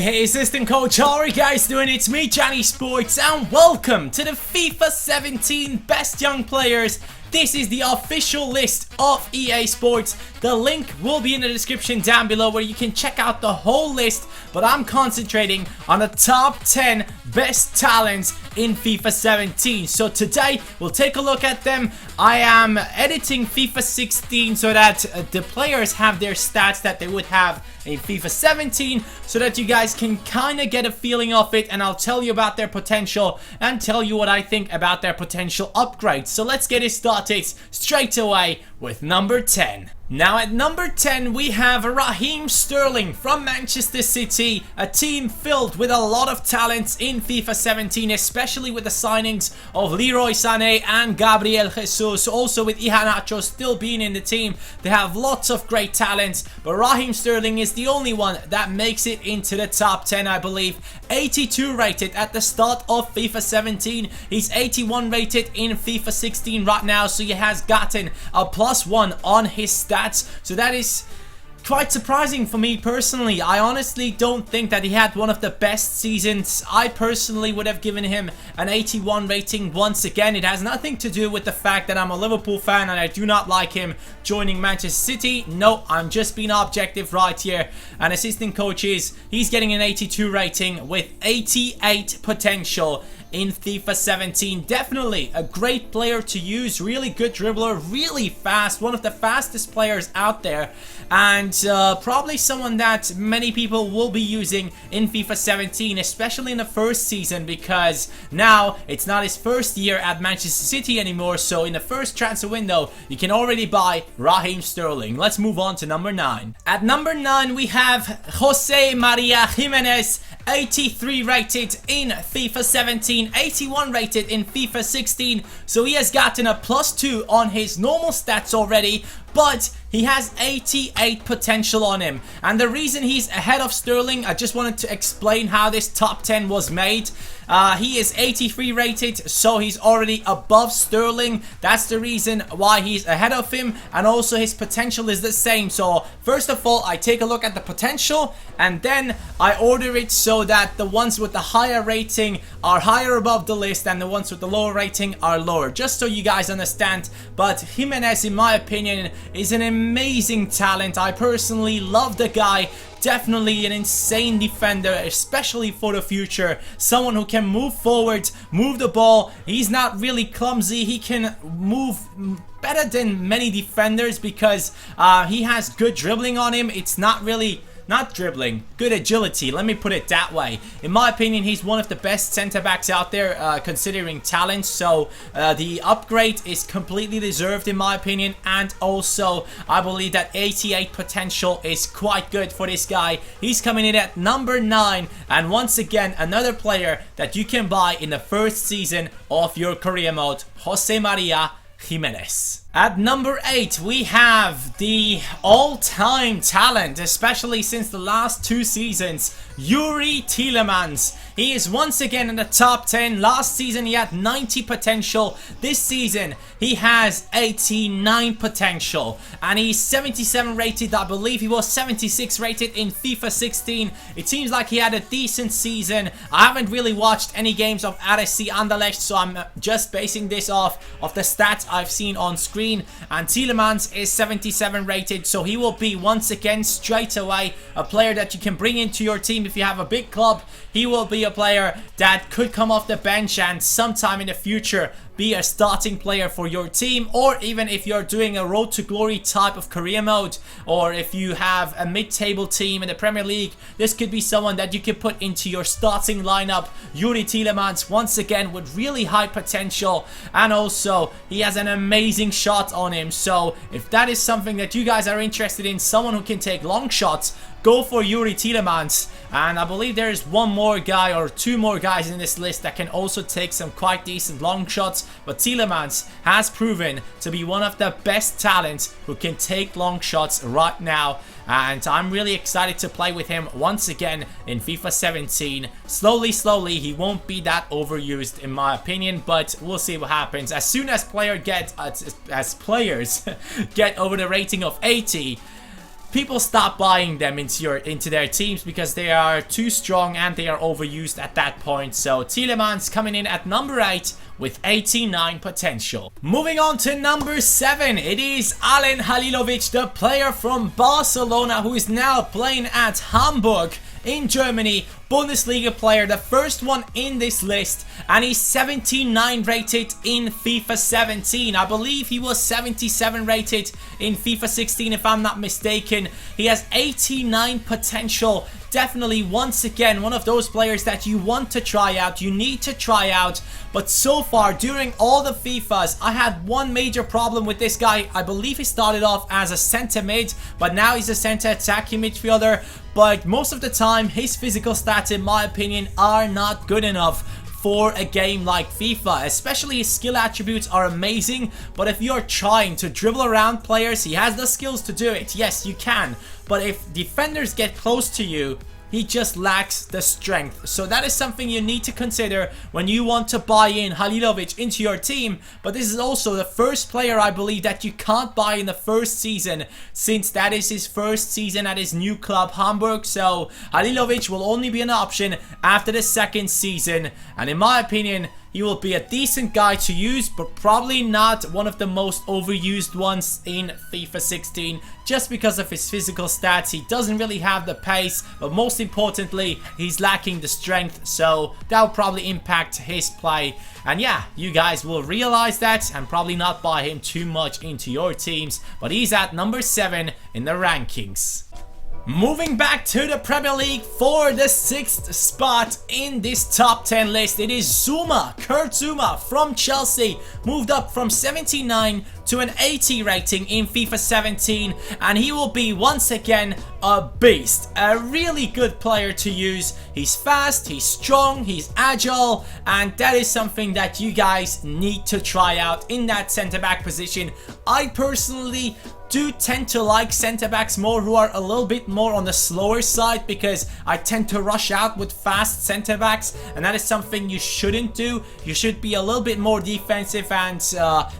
Hey, assistant coach, how are you guys doing? It's me, Johnny Sports, and welcome to the FIFA 17 Best Young Players. This is the official list of EA Sports. The link will be in the description down below where you can check out the whole list, but I'm concentrating on the top 10 best talents in FIFA 17. So today, we'll take a look at them. I am editing FIFA 16 so that the players have their stats that they would have in FIFA 17 so that you guys can kind of get a feeling of it, and I'll tell you about their potential and tell you what I think about their potential upgrades. So let's get it started straight away with number 10. Now at number 10 we have Raheem Sterling from Manchester City, a team filled with a lot of talents in FIFA 17, especially with the signings of Leroy Sané and Gabriel Jesus. Also with Iheanacho still being in the team, they have lots of great talents, but Raheem Sterling is the only one that makes it into the top 10, I believe. 82 rated at the start of FIFA 17, he's 81 rated in FIFA 16 right now, so he has gotten a +1 on his stats, so that is quite surprising for me personally. I honestly don't think that he had one of the best seasons. I personally would have given him an 81 rating once again. It has nothing to do with the fact that I'm a Liverpool fan and I do not like him joining Manchester City. No, I'm just being objective right here. And assistant coach he's getting an 82 rating with 88 potential in FIFA 17. Definitely a great player to use, really good dribbler, really fast, one of the fastest players out there, and probably someone that many people will be using in FIFA 17, especially in the first season, because now it's not his first year at Manchester City anymore, so in the first transfer window you can already buy Raheem Sterling. Let's move on to number 9. At number 9 we have Jose Maria Jimenez, 83 rated in FIFA 17, 81 rated in FIFA 16, so he has gotten a +2 on his normal stats already, but he has 88 potential on him. And the reason he's ahead of Sterling, I just wanted to explain how this top 10 was made. He is 83 rated, so he's already above Sterling. That's the reason why he's ahead of him, and also his potential is the same. So first of all, I take a look at the potential, and then I order it so that the ones with the higher rating are higher above the list and the ones with the lower rating are lower, just so you guys understand. But Jimenez, in my opinion, is an amazing talent. I personally love the guy. Definitely an insane defender, especially for the future. Someone who can move forward, move the ball. He's not really clumsy. He can move better than many defenders because he has good dribbling on him. It's not dribbling, good agility, let me put it that way. In my opinion, he's one of the best center backs out there considering talent, so the upgrade is completely deserved in my opinion, and also I believe that 88 potential is quite good for this guy. He's coming in at number 9, and once again another player that you can buy in the first season of your career mode, Jose Maria Jimenez. At number 8 we have the all-time talent, especially since the last 2 seasons, Youri Tielemans. He is once again in the top 10. Last season he had 90 potential. This season he has 89 potential, and he's 77 rated. I believe he was 76 rated in FIFA 16. It seems like he had a decent season. I haven't really watched any games of RSC Anderlecht, so I'm just basing this off of the stats I've seen on screen. And Tielemans is 77 rated, so he will be once again straight away a player that you can bring into your team if you have a big club. He will be a player that could come off the bench and sometime in the future be a starting player for your team, or even if you're doing a road to glory type of career mode, or if you have a mid-table team in the Premier League, this could be someone that you can put into your starting lineup. Youri Tielemans, once again with really high potential, and also he has an amazing shot on him. So if that is something that you guys are interested in, someone who can take long shots, go for Youri Tielemans. And I believe there is one more guy or 2 more guys in this list that can also take some quite decent long shots, but Tielemans has proven to be one of the best talents who can take long shots right now, and I'm really excited to play with him once again in FIFA 17. Slowly he won't be that overused in my opinion, but we'll see what happens. As soon as players get over the rating of 80, people stop buying them into their teams because they are too strong and they are overused at that point. So Tielemans coming in at number 8 with 89 potential. Moving on to number 7, it is Alen Halilovic, the player from Barcelona who is now playing at Hamburg in Germany. Bundesliga player, the first one in this list, and he's 79 rated in FIFA 17. I believe he was 77 rated in FIFA 16 if I'm not mistaken. He has 89 potential. Definitely, once again, one of those players that you want to try out, you need to try out. But so far, during all the FIFAs, I had one major problem with this guy. I believe he started off as a centre mid, but now he's a centre attacking midfielder. But most of the time, his physical stats, in my opinion, are not good enough for a game like FIFA. Especially his skill attributes are amazing, but if you're trying to dribble around players, he has the skills to do it. Yes, you can. But if defenders get close to you, he just lacks the strength. So that is something you need to consider when you want to buy in Halilovic into your team. But this is also the first player, I believe, that you can't buy in the first season, since that is his first season at his new club Hamburg. So Halilovic will only be an option after the second season, and in my opinion, he will be a decent guy to use, but probably not one of the most overused ones in FIFA 16, just because of his physical stats. He doesn't really have the pace, but most importantly, he's lacking the strength, so that will probably impact his play. And yeah, you guys will realize that and probably not buy him too much into your teams, but he's at number 7 in the rankings. Moving back to the Premier League for the 6th spot in this top 10 list, it is Zuma, Kurt Zuma from Chelsea, moved up from 79 to an 80 rating in FIFA 17, and he will be once again a beast, a really good player to use. He's fast, he's strong, he's agile, and that is something that you guys need to try out in that centre back position. I personally do tend to like centre backs more who are a little bit more on the slower side, because I tend to rush out with fast centre backs, and that is something you shouldn't do. You should be a little bit more defensive and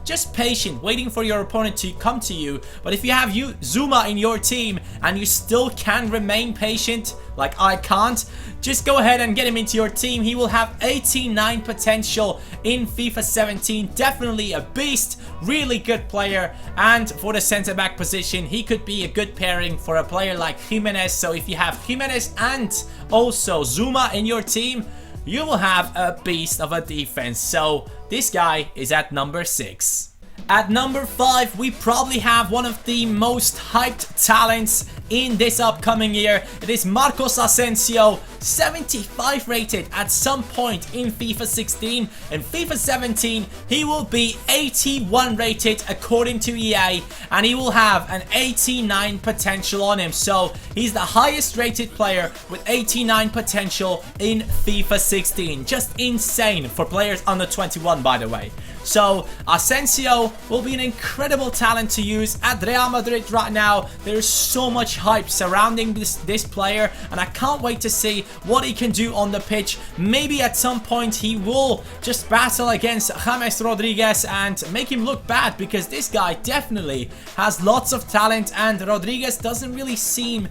just patient, waiting for your opponent to come to you. But if you have Zuma in your team and you still can remain patient, like I can't, just go ahead and get him into your team. He will have 89 potential in FIFA 17. Definitely a beast, really good player, and for the centre back position, he could be a good pairing for a player like Jimenez. So if you have Jimenez and also Zuma in your team, you will have a beast of a defense. So this guy is at number 6. At number 5, we probably have one of the most hyped talents in this upcoming year. It is Marcos Asensio, 75 rated at some point in FIFA 16. In FIFA 17, he will be 81 rated according to EA, and he will have an 89 potential on him. So he's the highest rated player with 89 potential in FIFA 16. Just insane for players under 21, by the way. So Asensio will be an incredible talent to use at Real Madrid right now. There's so much hype surrounding this player, and I can't wait to see what he can do on the pitch. Maybe at some point he will just battle against James Rodriguez and make him look bad, because this guy definitely has lots of talent, and Rodriguez doesn't really seem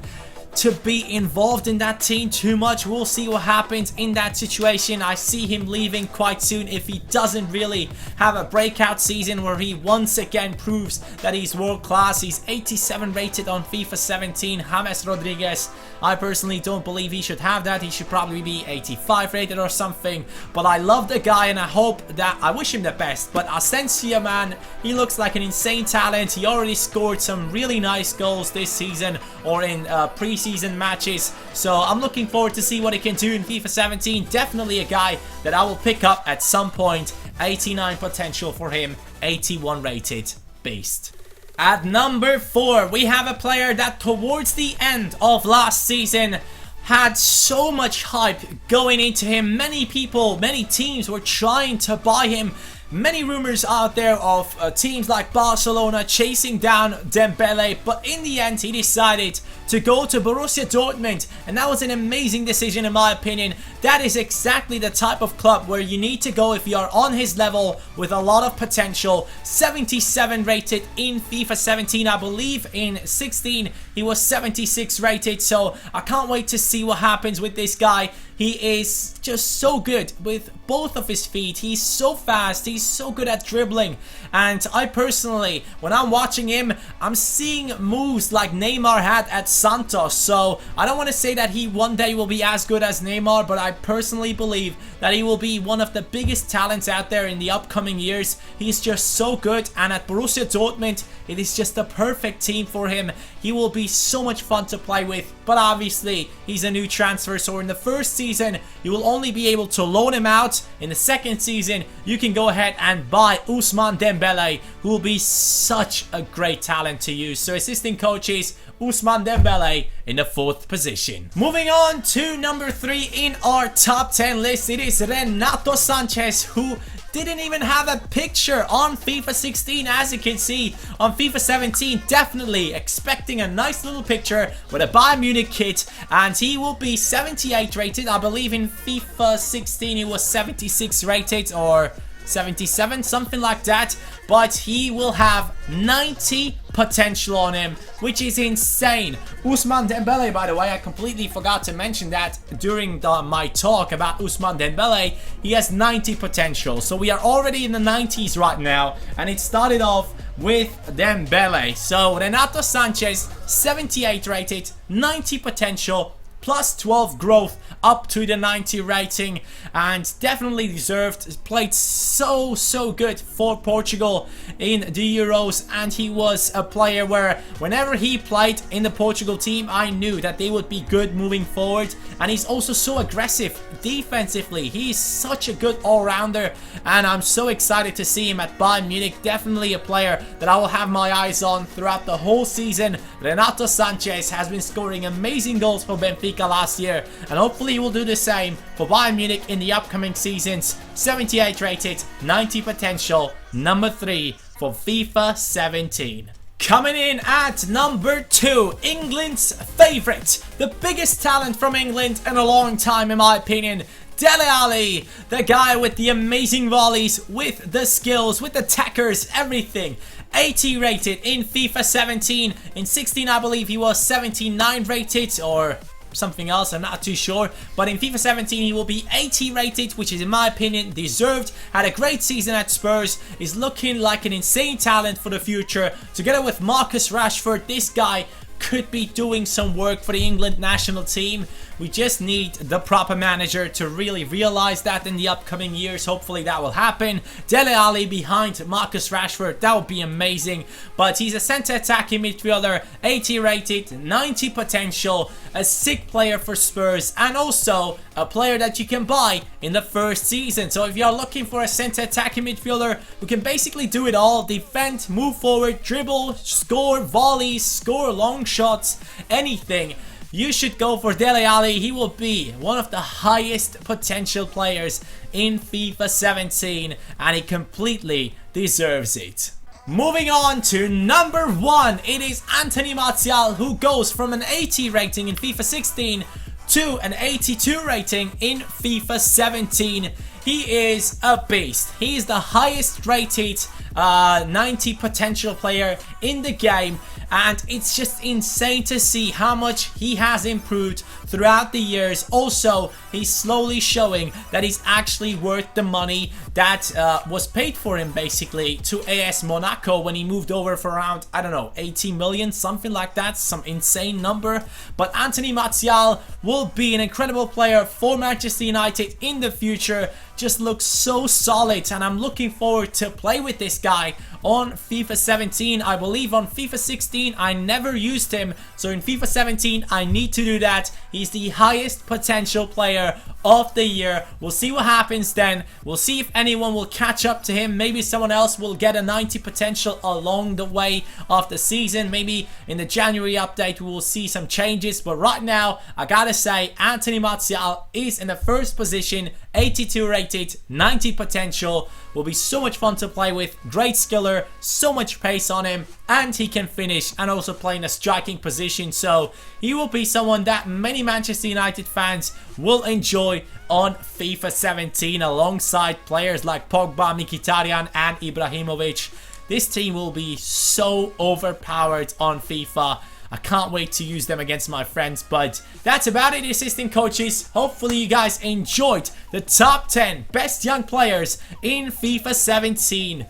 to be involved in that team too much. We'll see what happens in that situation. I see him leaving quite soon if he doesn't really have a breakout season where he once again proves that he's world class. He's 87 rated on FIFA 17. James Rodriguez, I personally don't believe he should have that. He should probably be 85 rated or something. But I love the guy, and I wish him the best. But Asensio, man, he looks like an insane talent. He already scored some really nice goals this season or in preseason matches. So I'm looking forward to see what he can do in FIFA 17. Definitely a guy that I will pick up at some point. 89 potential for him, 81 rated. Beast. At number 4, we have a player that towards the end of last season had so much hype going into him. Many people, many teams were trying to buy him. many rumors out there of teams like Barcelona chasing down Dembélé, but in the end he decided to go to Borussia Dortmund, and that was an amazing decision in my opinion. That is exactly the type of club where you need to go if you are on his level with a lot of potential. 77 rated in FIFA 17, I believe in 16 he was 76 rated, so I can't wait to see what happens with this guy. He is just so good with both of his feet. He's so fast. He's so good at dribbling. And I personally, when I'm watching him, I'm seeing moves like Neymar had at Santos. So I don't want to say that he one day will be as good as Neymar, but I personally believe that he will be one of the biggest talents out there in the upcoming years. He's just so good, and at Borussia Dortmund, it is just the perfect team for him. He will be so much fun to play with, but obviously he's a new transfer, so in the first season you will only be able to loan him out. In the second season you can go ahead and buy Ousmane Dembélé, who will be such a great talent to use. So assistant coaches, Ousmane Dembélé in the 4th position. Moving on to number 3 in our top 10 list, it is Renato Sanches, who didn't even have a picture on FIFA 16. As you can see on FIFA 17, definitely expecting a nice little picture with a Bayern Munich kit, and he will be 78 rated. I believe in FIFA 16 he was 76 rated or 77, something like that, but he will have 90 potential on him, which is insane. Ousmane Dembélé, by the way, I completely forgot to mention that during my talk about Ousmane Dembélé, he has 90 potential, so we are already in the 90s right now, and it started off with Dembélé. So Renato Sanches, 78 rated, 90 potential, plus 12 growth up to the 90 rating, and definitely deserved. Played so good for Portugal in the Euros, and he was a player where whenever he played in the Portugal team, I knew that they would be good moving forward. And he's also so aggressive defensively. He's such a good all-rounder, and I'm so excited to see him at Bayern Munich. Definitely a player that I will have my eyes on throughout the whole season. Renato Sanches has been scoring amazing goals for Benfica last year, and hopefully he will do the same for Bayern Munich in the upcoming seasons. 78 rated, 90 potential, number 3 for FIFA 17. Coming in at number 2, England's favourite, the biggest talent from England in a long time in my opinion, Dele Alli, the guy with the amazing volleys, with the skills, with the tackers, everything. 80 rated in FIFA 17. In 16 I believe he was 79 rated or something else, I'm not too sure, but in FIFA 17 he will be 80 rated, which is in my opinion deserved. Had a great season at Spurs, is looking like an insane talent for the future. Together with Marcus Rashford, this guy could be doing some work for the England national team. We just need the proper manager to really realize that in the upcoming years. Hopefully that will happen. Dele Alli behind Marcus Rashford, that would be amazing. But he's a centre attacking midfielder, 80 rated, 90 potential, a sick player for Spurs, and also a player that you can buy in the first season. So if you're looking for a centre attacking midfielder who can basically do it all, defend, move forward, dribble, score volleys, score long shots, anything, you should go for Dele Alli. He will be one of the highest potential players in FIFA 17, and he completely deserves it. Moving on to number 1, it is Anthony Martial, who goes from an 80 rating in FIFA 16 to an 82 rating in FIFA 17. He is a beast. He is the highest rated 90 potential player in the game, and it's just insane to see how much he has improved throughout the years. Also, he's slowly showing that he's actually worth the money that was paid for him basically to AS Monaco when he moved over for around, I don't know, 80 million, something like that, some insane number. But Anthony Martial will be an incredible player for Manchester United in the future. Just looks so solid, and I'm looking forward to play with this guy on FIFA 17. I believe on FIFA 16 I never used him, so in FIFA 17 I need to do that. He's the highest potential player of the year. We'll see what happens then. We'll see if anyone will catch up to him. Maybe someone else will get a 90 potential along the way of the season. Maybe in the January update we will see some changes, but right now I gotta say Anthony Martial is in the first position, 82 rated, 90 potential. Will be so much fun to play with. Great skiller, so much pace on him, and he can finish and also play in a striking position. So he will be someone that many Manchester United fans will enjoy on FIFA 17 alongside players like Pogba, Mkhitaryan and Ibrahimovic. This team will be so overpowered on FIFA. I can't wait to use them against my friends. But that's about it, assistant coaches. Hopefully you guys enjoyed the top 10 best young players in FIFA 17.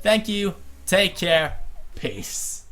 Thank you. Take care. Peace.